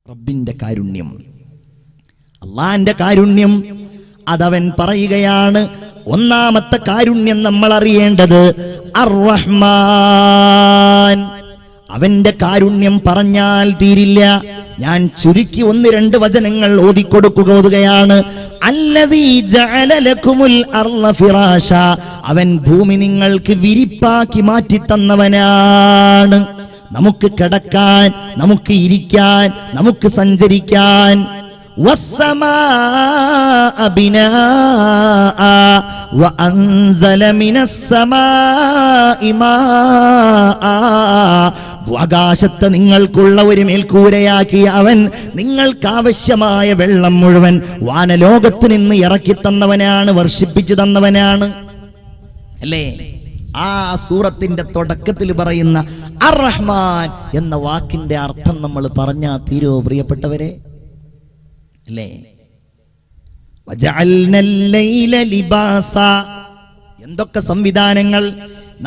റബ്ബിന്റെ കാരുണ്യം, അള്ളാന്റെ കാരുണ്യം അതവൻ പറയുകയാണ്. ഒന്നാമത്തെ കാരുണ്യം നമ്മൾ അറിയേണ്ടത് അർ-റഹ്മാൻ. അവന്റെ കാരുണ്യം പറഞ്ഞാൽ തീരില്ല. ഞാൻ ചുരുക്കി 1-2 വചനങ്ങൾ ഓതിക്കുകയാണ്. അല്ലദീ ജഅല ലക്കുമുൽ അർള ഫിറാശ. അവൻ ഭൂമി നിങ്ങൾക്ക് വിരിപ്പാക്കി മാറ്റി തന്നവനാണ്. നമുക്ക് കിടക്കാൻ, നമുക്ക് ഇരിക്കാൻ, നമുക്ക് സഞ്ചരിക്കാൻ. വസ്സമാഅ ബിനാഅ വഅൻസല മിനസ്സമാഇ മാഅ. ആകാശത്ത് നിങ്ങൾക്കുള്ള ഒരു മേൽക്കൂരയാക്കി അവൻ നിങ്ങൾക്കാവശ്യമായ വെള്ളം മുഴുവൻ വാനലോകത്ത് നിന്ന് ഇറക്കി തന്നവനാണ്, വർഷിപ്പിച്ചു തന്നവനാണ്. അല്ലേ? ആ സൂറത്തിന്റെ തുടക്കത്തിൽ പറയുന്ന അർ-റഹ്മാൻ എന്ന വാക്കിന്റെ അർത്ഥം നമ്മൾ പറഞ്ഞാ തീരോ പ്രിയപ്പെട്ടവരെ? അല്ലേ? വജഅൽനൽ ലൈല ലിബാസ. എന്തൊക്കെ സംവിധാനങ്ങൾ!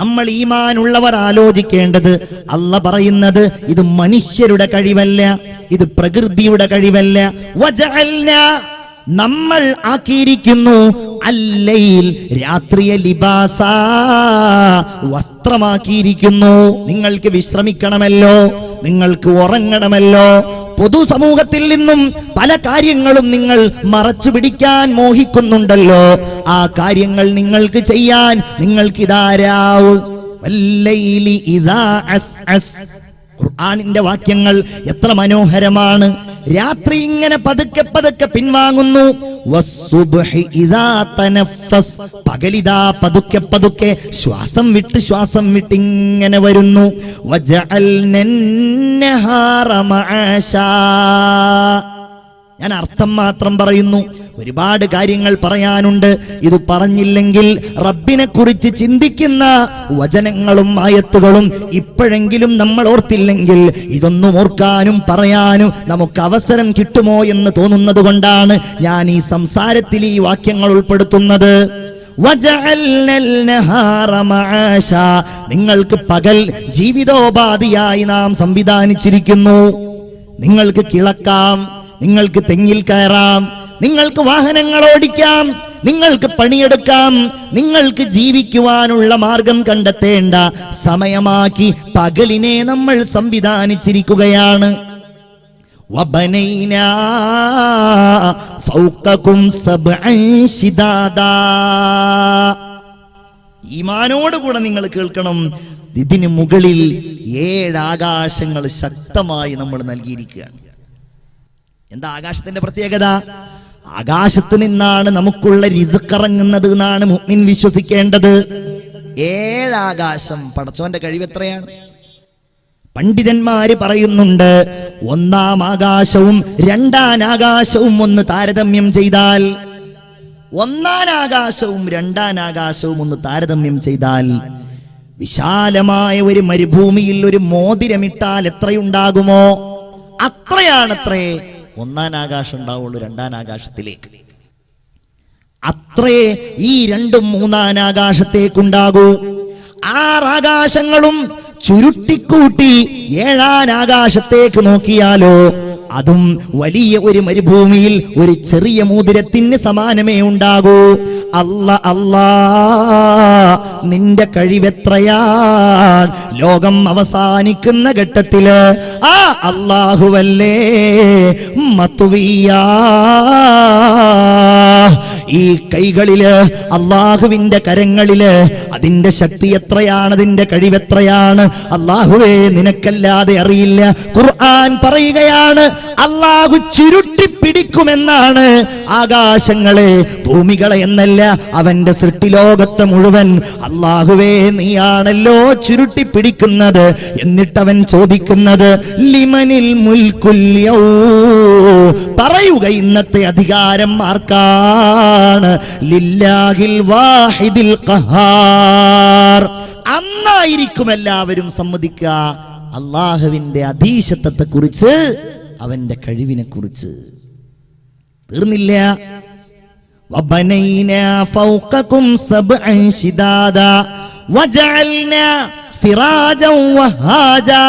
നമ്മൾ ഈമാനുള്ളവർ ആലോചിക്കേണ്ടത്, അല്ലാഹ് പറയുന്നത് ഇത് മനുഷ്യരുടെ കഴിവല്ല, ഇത് പ്രകൃതിയുടെ കഴിവല്ല. വജഅൽന, നമ്മൾ ആക്കിയിരിക്കുന്നു, അല്ലൈൽ, രാത്രിയെ, ലിബാസ, വസ്ത്രമാക്കിയിരിക്കുന്നു. നിങ്ങൾക്ക് വിശ്രമിക്കണമല്ലോ, നിങ്ങൾക്ക് ഉറങ്ങണമല്ലോ. പൊതുസമൂഹത്തിൽ നിന്നും പല കാര്യങ്ങളും നിങ്ങൾ മറച്ചു പിടിക്കാൻ മോഹിക്കുന്നുണ്ടല്ലോ. ആ കാര്യങ്ങൾ നിങ്ങൾക്ക് ചെയ്യാൻ നിങ്ങൾക്ക് ഇതാരാവ്. വല്ലൈലി ഇദാ അസ്അസ്. ഖുർആനിന്റെ വാക്യങ്ങൾ എത്ര മനോഹരമാണ്! രാത്രി ഇങ്ങനെ പതുക്കെ പതുക്കെ പിൻവാങ്ങുന്നു. വസ്സുബ്ഹി ഇദാ തനഫസ്. പകലിതാ പതുക്കെ പതുക്കെ ശ്വാസം വിട്ട് ഇങ്ങനെ വരുന്നു. വജഅൽനൻ നഹാറ മആശാ. ഞാൻ അർത്ഥം മാത്രം പറയുന്നു, ഒരുപാട് കാര്യങ്ങൾ പറയാനുണ്ട്. ഇത് പറഞ്ഞില്ലെങ്കിൽ റബ്ബിനെ കുറിച്ച് ചിന്തിക്കുന്ന വചനങ്ങളും ആയത്തുകളും ഇപ്പോഴെങ്കിലും നമ്മൾ ഓർത്തില്ലെങ്കിൽ ഇതൊന്നും ഓർക്കാനും പറയാനും നമുക്ക് അവസരം കിട്ടുമോ എന്ന് തോന്നുന്നത് കൊണ്ടാണ് ഞാൻ ഈ സംസാരത്തിൽ ഈ വാക്യങ്ങൾ ഉൾപ്പെടുത്തുന്നത്. വജഅൽനൽ നഹാറ മആശാ. നിങ്ങൾക്ക് പകൽ ജീവിതോപാധിയായി നാം സംവിധാനിച്ചിരിക്കുന്നു. നിങ്ങൾക്ക് കിളക്കാം, നിങ്ങൾക്ക് തെങ്ങിൽ കയറാം, നിങ്ങൾക്ക് വാഹനങ്ങൾ ഓടിക്കാം, നിങ്ങൾക്ക് പണിയെടുക്കാം. നിങ്ങൾക്ക് ജീവിക്കുവാനുള്ള മാർഗം കണ്ടെത്തേണ്ട സമയമാക്കി പകലിനെ നമ്മൾ സംവിധാനിച്ചിരിക്കുകയാണ്. വബനൈനാ ഫൗഖകും സബ്അൻ ശിദാദാ. ഈമാനോടുകൂടെ നിങ്ങൾ കേൾക്കണം, ഇതിന് മുകളിൽ 7 ആകാശങ്ങൾ ശക്തമായി നമ്മൾ നൽകിയിരിക്കുകയാണ്. എന്താ ആകാശത്തിന്റെ പ്രത്യേകത? ആകാശത്ത് നിന്നാണ് നമുക്കുള്ള റിസ്ക് ഇറങ്ങുന്നത് എന്നാണ് മുഅ്മിൻ വിശ്വസിക്കേണ്ടത്. 7 ആകാശം. പടച്ചോന്റെ കഴിവ് എത്രയാണ്! പണ്ഡിതന്മാര് പറയുന്നുണ്ട്, 1-ാം ആകാശവും 2-ാം ആകാശവും ഒന്ന് താരതമ്യം ചെയ്താൽ, 1-ാം ആകാശവും 2-ാം ആകാശവും ഒന്ന് താരതമ്യം ചെയ്താൽ, വിശാലമായ ഒരു മരുഭൂമിയിൽ ഒരു മോതിരമിട്ടാൽ എത്രയുണ്ടാകുമോ അത്രയാണത്രേ 1-ാം ആകാശം ഉണ്ടാവുള്ളൂ 2-ാം ആകാശത്തിലേക്ക്. അത്രേ ഈ 2ഉം 3-ാം ആകാശത്തേക്കുണ്ടാകൂ. 6 ആകാശങ്ങളും ചുരുട്ടിക്കൂട്ടി 7-ാം ആകാശത്തേക്ക് നോക്കിയാലോ അതും വലിയ ഒരു മരുഭൂമിയിൽ ഒരു ചെറിയ മോതിരത്തിന് സമാനമേ ഉണ്ടാകൂ. അല്ലാ, നിന്റെ കഴിവെത്രയാണ്! ലോകം അവസാനിക്കുന്ന ഘട്ടത്തില് ആ അല്ലാഹുവല്ലേ മത്വിയാ. ഈ കൈകളില്, അല്ലാഹുവിന്റെ കരങ്ങളില് അതിന്റെ ശക്തി എത്രയാണ്, അതിന്റെ കഴിവെത്രയാണ് അല്ലാഹുവേ നിനക്കല്ലാതെ അറിയില്ല. ഖുർആൻ പറയുകയാണ്, അല്ലാഹു ചുരുട്ടിപ്പിടിക്കുമെന്നാണ് ആകാശങ്ങളെ, ഭൂമികളെ എന്നല്ല, അവന്റെ സൃഷ്ടിലോകത്തെ മുഴുവൻ അല്ലാഹുവേ നീയാണല്ലോ ചുരുട്ടിപ്പിടിക്കുന്നത്. എന്നിട്ടവൻ ചോദിക്കുന്നത് ലിമനിൽ മുൽക്കുൽ യൗം. പറയുക, ഇന്നത്തെ അധികാരം ആർക്കാണ്? ലില്ലാഹിൽ വാഹിദിൽ ഖഹാർ. അന്നായിരിക്കും എല്ലാവരും സമ്മതിക്കുക അല്ലാഹുവിന്റെ അധീശത്വത്തെ കുറിച്ച്, അവന്റെ കഴിവിനെ കുറിച്ച്. തീർന്നില്ല. വബനൈനാ ഫൗഖകും സബ്അൻ ശിദാദാ വജഅൽനാ സിറാജൻ വഹാജാ.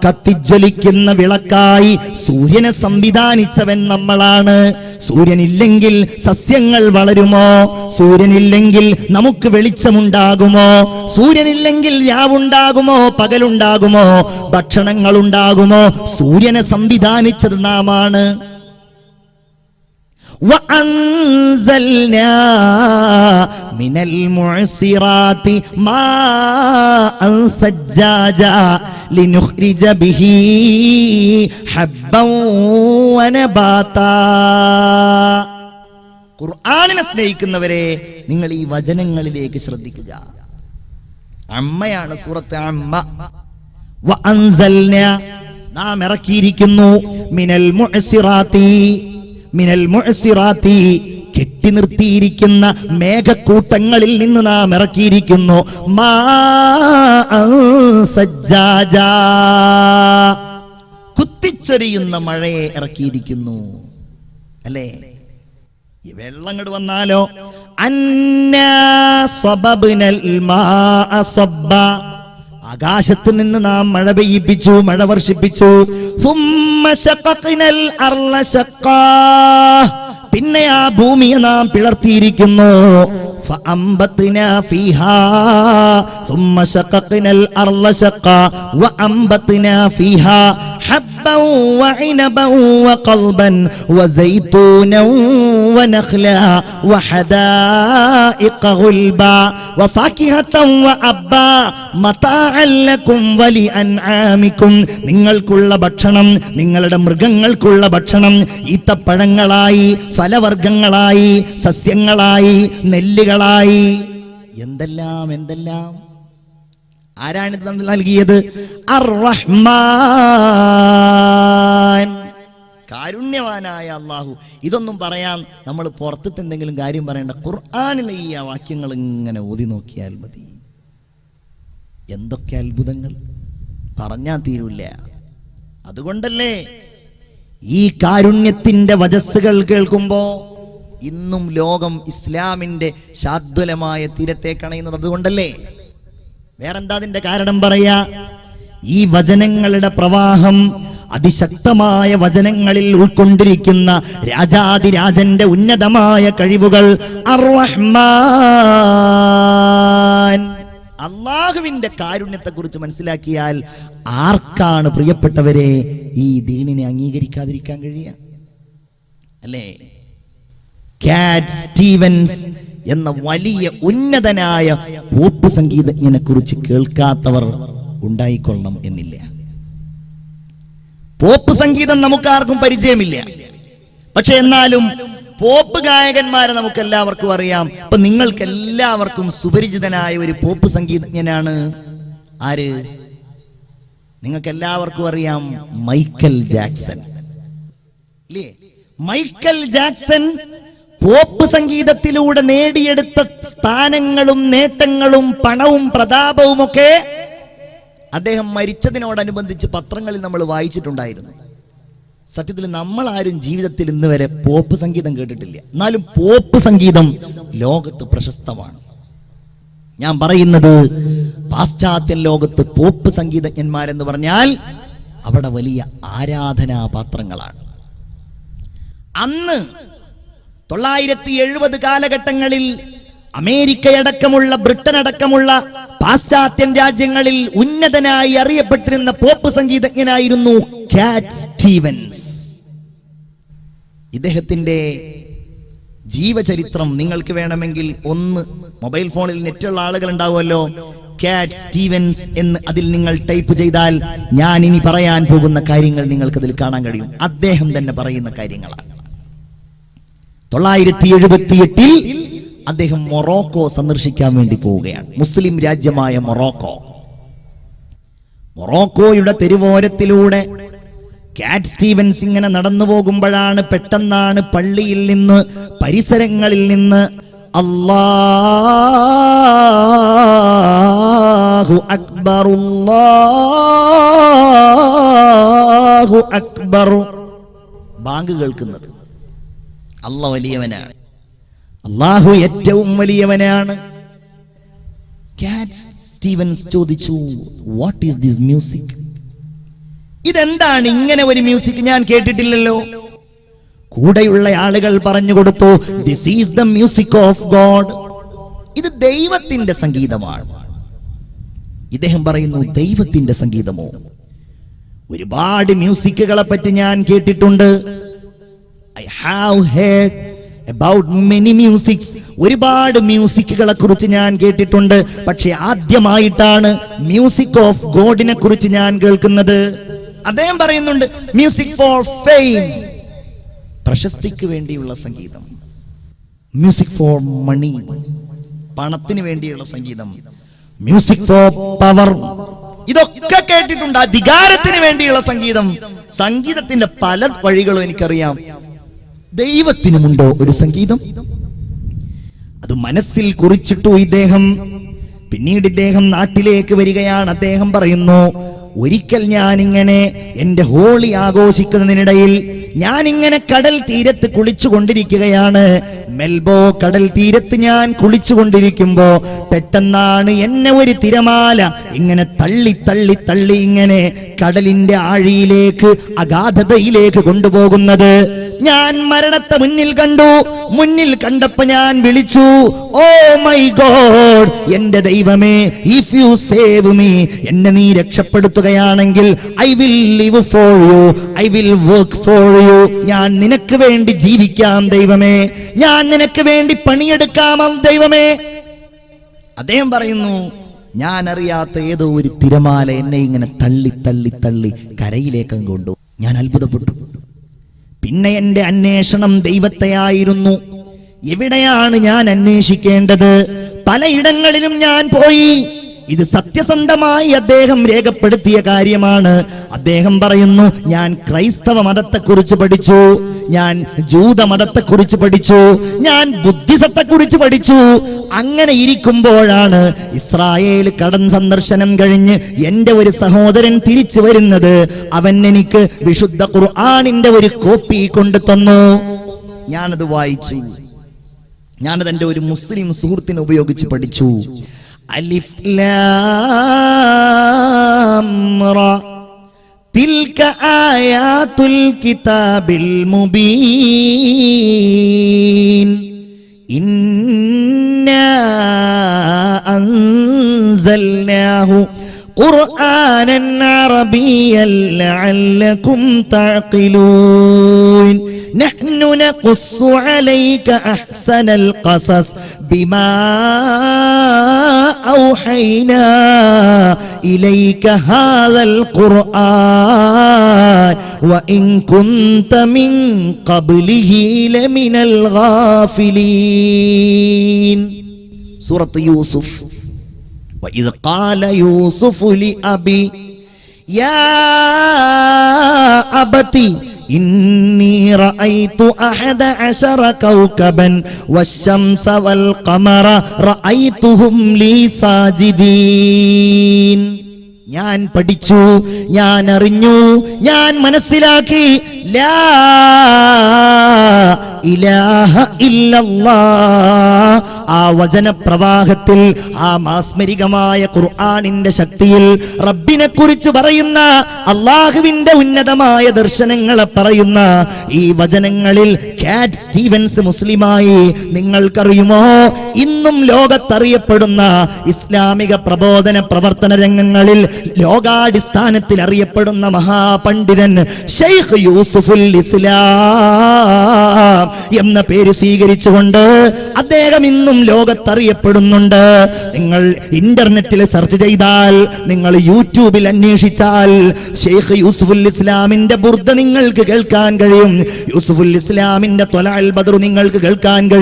കത്തിജ്വലിക്കുന്ന വിളക്കായി സൂര്യനെ സംവിധാനിച്ചവൻ നമ്മളാണ്. സൂര്യനില്ലെങ്കിൽ സസ്യങ്ങൾ വളരുമോ? സൂര്യനില്ലെങ്കിൽ നമുക്ക് വെളിച്ചമുണ്ടാകുമോ? സൂര്യനില്ലെങ്കിൽ രാവുണ്ടാകുമോ? പകലുണ്ടാകുമോ? ഭക്ഷണങ്ങൾ ഉണ്ടാകുമോ? സൂര്യനെ സംവിധാനിച്ചത് നാമാണ്. وأنزلنا من المعصرات ماء ثجاجا لنخرج به حبا ونباتا. ഖുർആനിനെ സ്നേഹിക്കുന്നവരെ, നിങ്ങൾ ഈ വചനങ്ങളിലേക്ക് ശ്രദ്ധിക്കുക. അമ്മയാണ് സൂറത്ത് അമ്മ. വഅൻസൽനാ, നാം ഇറക്കിയിരിക്കുന്നു. മിനൽ മുഅ്സിറാത്തി, മിനൽ മുഅ്സിറാത്തി, കെട്ടി നിർത്തിയിരിക്കുന്ന മേഘക്കൂട്ടങ്ങളിൽ നിന്ന് നാം ഇറക്കിയിരിക്കുന്നു. മാഅൻ സജ്ജാജാ, കുത്തിച്ചൊരിയുന്ന മഴയെ ഇറക്കിയിരിക്കുന്നു. അല്ലേ? ഈ വെള്ളം ഇങ്ങോട്ട് വന്നാലോ, അന്നാ സ്വബബ്നൽ മാഅ സ്വബ്ബ, ആകാശത്ത് നിന്ന് നാം മഴ പെയ്യിപ്പിച്ചു, മഴ വർഷിപ്പിച്ചു. സുമ്മ ശഖഖ്നൽ അർള ശഖ്ഖാ, പിന്നെ ആ ഭൂമിയെ നാം പിളർത്തിയിരിക്കുന്നു. ഫഅംബത്നാ ഫീഹാ സുമ്മ ശഖഖ്നൽ അർള ശഖ്ഖാ വഅംബത്നാ ഫീഹാ ഹബ്ബൻ വഇനബൻ വഖൽബൻ വസൈതൂനൻ വനഖ്ലാ വഹദായിഖ ഗുൽബാ വഫാകിഹതൻ വഅബ്ബാ മതാഅൻ ലക്കും വലിഅൻആമിക്കും. നിങ്ങൾക്കുള്ള ഭക്ഷണം, നിങ്ങളുടെ മൃഗങ്ങൾക്കുള്ള ഭക്ഷണം ഈത്തപ്പഴങ്ങളായി, ഫലവർഗ്ഗങ്ങളായി, സസ്യങ്ങളായി, നെല്ലുകളായി, എന്തെല്ലാം എന്തെല്ലാം. ആരാണിത് നൽകിയത്? അർ-റഹ്മാൻ, കാരുണ്യവാനായ അല്ലാഹു. ഇതൊന്നും പറയാൻ നമ്മൾ പുറത്തത്തെ എന്തെങ്കിലും കാര്യം പറയേണ്ട. ഖുർആനിലെ ഈ വാക്യങ്ങൾ ഇങ്ങനെ ഓതി നോക്കിയാൽ മതി. എന്തൊക്കെ അത്ഭുതങ്ങൾ, പറഞ്ഞാൽ തീരൂല്ല. അതുകൊണ്ടല്ലേ ഈ കാരുണ്യത്തിന്റെ വജസ്സുകൾ കേൾക്കുമ്പോ ഇന്നും ലോകം ഇസ്ലാമിന്റെ ശാദ്വലമായ തീരത്തേക്കണയുന്നത്. അതുകൊണ്ടല്ലേ. വേറെന്താ അതിന്റെ കാരണം പറയാ? ഈ വചനങ്ങളുടെ പ്രവാഹം, അതിശക്തമായ വചനങ്ങളിൽ ഉൾക്കൊണ്ടിരിക്കുന്ന രാജാതിരാജന്റെ ഉന്നതമായ കഴിവുകൾ. അർ-റഹ്മാൻ, അല്ലാഹുവിന്റെ കാരുണ്യത്തെ കുറിച്ച് മനസ്സിലാക്കിയാൽ ആർക്കാണ് പ്രിയപ്പെട്ടവരെ ഈ ദീനിനെ അംഗീകരിക്കാതിരിക്കാൻ കഴിയുക? അല്ലേ? കാറ്റ് സ്റ്റീവൻസ് എന്ന വലിയ ഉന്നതനായ പോപ്പ് സംഗീതജ്ഞനെ കുറിച്ച് കേൾക്കാത്തവർ ഉണ്ടായിക്കൊള്ളണം എന്നില്ല. പോപ്പ് സംഗീതം നമുക്കാർക്കും പരിചയമില്ല. പക്ഷെ എന്നാലും പോപ്പ് ഗായകന്മാരെ നമുക്ക് എല്ലാവർക്കും അറിയാം. അപ്പൊ നിങ്ങൾക്ക് എല്ലാവർക്കും സുപരിചിതനായ ഒരു പോപ്പ് സംഗീതജ്ഞനാണ് ആര്? നിങ്ങൾക്ക് എല്ലാവർക്കും അറിയാം, മൈക്കൽ ജാക്സൺ. ഇല്ലേ? മൈക്കൽ ജാക്സൺ പോപ്പ് സംഗീതത്തിലൂടെ നേടിയെടുത്ത സ്ഥാനങ്ങളും നേട്ടങ്ങളും പണവും പ്രതാപവും ഒക്കെ അദ്ദേഹം മരിച്ചതിനോടനുബന്ധിച്ച് പത്രങ്ങളിൽ നമ്മൾ വായിച്ചിട്ടുണ്ടായിരുന്നു. സത്യത്തിൽ നമ്മൾ ആരും ജീവിതത്തിൽ ഇന്ന് വരെ പോപ്പ് സംഗീതം കേട്ടിട്ടില്ല. എന്നാലും പോപ്പ് സംഗീതം ലോകത്ത് പ്രശസ്തമാണ്. ഞാൻ പറയുന്നത് പാശ്ചാത്യ ലോകത്ത് പോപ്പ് സംഗീതജ്ഞന്മാരെന്ന് പറഞ്ഞാൽ അവിടെ വലിയ ആരാധനാപാത്രങ്ങളാണ്. അന്ന് 970 കാലഘട്ടങ്ങളിൽ അമേരിക്കയടക്കമുള്ള, ബ്രിട്ടൻ അടക്കമുള്ള പാശ്ചാത്യൻ രാജ്യങ്ങളിൽ ഉന്നതനായി അറിയപ്പെട്ടിരുന്ന പോപ്പ് സംഗീതജ്ഞനായിരുന്നു കാറ്റ് സ്റ്റീവൻസ്. ഇദ്ദേഹത്തിന്റെ ജീവചരിത്രം നിങ്ങൾക്ക് വേണമെങ്കിൽ ഒന്ന് മൊബൈൽ ഫോണിൽ നെറ്റുള്ള ആളുകൾ ഉണ്ടാവുമല്ലോ, കാറ്റ് സ്റ്റീവൻസ് എന്ന് അതിൽ നിങ്ങൾ ടൈപ്പ് ചെയ്താൽ ഞാൻ ഇനി പറയാൻ പോകുന്ന കാര്യങ്ങൾ നിങ്ങൾക്കതിൽ കാണാൻ കഴിയും. അദ്ദേഹം തന്നെ പറയുന്ന കാര്യങ്ങളാണ്. 978 അദ്ദേഹം മൊറോക്കോ സന്ദർശിക്കാൻ വേണ്ടി പോവുകയാണ്. മുസ്ലിം രാജ്യമായ മൊറോക്കോ. മൊറോക്കോയുടെ തെരുവോരത്തിലൂടെ കാറ്റ് സ്റ്റീവൻസ് ഇങ്ങനെ നടന്നു പോകുമ്പോഴാണ് പെട്ടെന്നാണ് പള്ളിയിൽ നിന്ന്, പരിസരങ്ങളിൽ നിന്ന് അല്ലാഹു അക്ബർ അല്ലാഹു അക്ബർ ബാങ്ക് കേൾക്കുന്നത്. അല്ലാഹു വലിയവനാണ്, അല്ലാഹു ഏറ്റവും വലിയവനാണ്. കാറ്റ് സ്റ്റീവൻസ് ചോദിച്ചു, വാട്ട് ഈസ് ദിസ് മ്യൂസിക്? ഇതെന്താണ് ഇങ്ങനെ ഒരു മ്യൂസിക്, ഞാൻ കേട്ടിട്ടില്ലല്ലോ. കൂടെയുള്ള ആളുകൾ പറഞ്ഞു കൊടുത്തു, this is the music of God, ഇത് ദൈവത്തിന്റെ സംഗീതമാണ്. ഇദ്ദേഹം പറയുന്നു, ദൈവത്തിന്റെ സംഗീതമോ? ഒരുപാട് മ്യൂസിക്കുകളെ പറ്റി ഞാൻ കേട്ടിട്ടുണ്ട്. I have heard about many musics, ഒരുപാട് മ്യൂസിക്കുകളെ കുറിച്ച് ഞാൻ കേട്ടിട്ടുണ്ട്. പക്ഷെ ആദ്യമായിട്ടാണ് മ്യൂസിക് ഓഫ് ഗോഡിനെ കുറിച്ച് ഞാൻ കേൾക്കുന്നത്. അദ്ദേഹം പറയുന്നുണ്ട്, മ്യൂസിക് ഫോർ ഫെയിം, പ്രശസ്തിക്ക് വേണ്ടിയുള്ള സംഗീതം. മ്യൂസിക് ഫോർ മണി, പണത്തിന് വേണ്ടിയുള്ള സംഗീതം. മ്യൂസിക് ഫോർ പവർ, ഇതൊക്കെ കേട്ടിട്ടുണ്ട്. അധികാരത്തിന് വേണ്ടിയുള്ള സംഗീതം. സംഗീതത്തിന്റെ പല വഴികളും എനിക്കറിയാം. ദൈവത്തിനുമുണ്ടോ ഒരു സംഗീതം? അത് മനസ്സിൽ കുറിച്ചിട്ടു ഇദ്ദേഹം. പിന്നീട് ഇദ്ദേഹം നാട്ടിലേക്ക് വരികയാണ്. അദ്ദേഹം പറയുന്നു, ഒരിക്കൽ ഞാനിങ്ങനെ എന്റെ ഹോളി ആഘോഷിക്കുന്നതിനിടയിൽ ഞാനിങ്ങനെ കടൽ തീരത്ത് കുളിച്ചുകൊണ്ടിരിക്കുകയാണ്. മെൽബോ കടൽ തീരത്ത് ഞാൻ കുളിച്ചുകൊണ്ടിരിക്കുമ്പോ പെട്ടെന്നാണ് എന്നെ ഒരു തിരമാല ഇങ്ങനെ തള്ളി തള്ളി തള്ളി ഇങ്ങനെ കടലിന്റെ ആഴിയിലേക്ക്, അഗാധതയിലേക്ക് കൊണ്ടുപോകുന്നത്. ഞാൻ മരണത്തെ മുന്നിൽ കണ്ടു. മുന്നിൽ കണ്ടപ്പോ ഞാൻ വിളിച്ചു, ഓ മൈ ഗോഡ്, എന്റെ ദൈവമേ, ഇഫ് യു സേവ് മീ, എന്നെ നീ രക്ഷപ്പെടുത്തുകയാണെങ്കിൽ I will live for you, I will work for you, ഞാൻ നിനക്ക് വേണ്ടി ജീവിക്കാം ദൈവമേ, ഞാൻ നിനക്ക് വേണ്ടി പണിയെടുക്കാം ദൈവമേ. അദ്ദേഹം പറയുന്നു, ഞാൻ അറിയാത്ത ഏതോ ഒരു തിരമാല എന്നെ ഇങ്ങനെ തള്ളി തള്ളി തള്ളി കരയിലേക്ക് കൊണ്ടു. ഞാൻ അത്ഭുതപ്പെട്ടു. പിന്നെ എന്റെ അന്വേഷണം ദൈവത്തെയായിരുന്നു. എവിടെയാണ് ഞാൻ അന്വേഷിക്കേണ്ടത്? പലയിടങ്ങളിലും ഞാൻ പോയി. ഇത് സത്യസന്ധമായി അദ്ദേഹം രേഖപ്പെടുത്തിയ കാര്യമാണ്. അദ്ദേഹം പറയുന്നു, ഞാൻ ക്രൈസ്തവ മതത്തെക്കുറിച്ച് പഠിച്ചു, ഞാൻ ജൂത മതത്തെക്കുറിച്ച് പഠിച്ചു, ഞാൻ ബുദ്ധിസത്തെക്കുറിച്ച് പഠിച്ചു. അങ്ങനെ ഇരിക്കുമ്പോഴാണ് ഇസ്രായേൽ കടൽ സന്ദർശനം കഴിഞ്ഞ് എന്റെ ഒരു സഹോദരൻ തിരിച്ചു വരുന്നത്. അവൻ എനിക്ക് വിശുദ്ധ ഖുർആനിന്റെ ഒരു കോപ്പി കൊണ്ടു തന്നു. ഞാനത് വായിച്ചു. ഞാനത് എന്റെ ഒരു മുസ്ലിം സുഹൃത്തിനെ ഉപയോഗിച്ച് പഠിച്ചു. അലിഫ് ലാം റാ തിൽക ആയാതുൽ കിതാബിൽ മുബീൻ ഇന്നാ അൻസൽനാഹു ഖുർആനൻ അറബിയ്യൻ ലഅല്ലകും തഅഖിലൂൻ നഹ്നു നഖുസ്സു അലൈക അഹ്സനൽ ഖസസ് ബിമാ ഔഹൈനാ ഇലൈക ഹാദൽ ഖുർആൻ വഇൻ കുൻത മിൻ ഖബ്ലിഹി ലമിനൽ ഗാഫിലീൻ. സൂറത്ത് യൂസുഫ്. وإذ قال يوسف لأبي يا أبتي إني رأيت 11 كوكبا والشمس والقمر رأيتهم لي ساجدين. ഞാൻ പഠിച്ചു, ഞാൻ അറിഞ്ഞു, ഞാൻ മനസ്സിലാക്കി. ലാ ഇലാഹ ഇല്ലല്ലാഹ്. ആ വചനപ്രവാഹത്തിൽ, ആ മാസ്മരികമായ ഖുർആനിന്റെ ശക്തിയിൽ റബ്ബിനെ കുറിച്ച് പറയുന്ന, അള്ളാഹുവിന്റെ ഉന്നതമായ ദർശനങ്ങളെ പറയുന്ന ഈ വചനങ്ങളിൽ കാറ്റ് സ്റ്റീവൻസ് മുസ്ലിമായി. നിങ്ങൾക്കറിയുമോ, ഇന്നും ലോകത്തറിയപ്പെടുന്ന ഇസ്ലാമിക പ്രബോധന പ്രവർത്തന രംഗങ്ങളിൽ ലോകാടിസ്ഥാനത്തിൽ അറിയപ്പെടുന്ന മഹാപണ്ഡിതൻ ഷെയ്ഖ് യൂസുഫുൽ ഇസ്ലാം എന്ന പേര് സ്വീകരിച്ചുകൊണ്ട് അദ്ദേഹം ഇന്നും ലോകത്തറിയപ്പെടുന്നുണ്ട്. നിങ്ങൾ ഇന്റർനെറ്റിൽ സെർച്ച് ചെയ്താൽ, നിങ്ങൾ യൂട്യൂബിൽ അന്വേഷിച്ചാൽ ഷെയ്ഖ് യൂസുഫുൽ ഇസ്ലാമിന്റെ ബുർദ നിങ്ങൾക്ക് കേൾക്കാൻ കഴിയും. യൂസുഫുൽ ഇസ്ലാമിന്റെ ത്വലഅൽ ബദ്ർ നിങ്ങൾക്ക് കേൾക്കാൻ കഴിയും.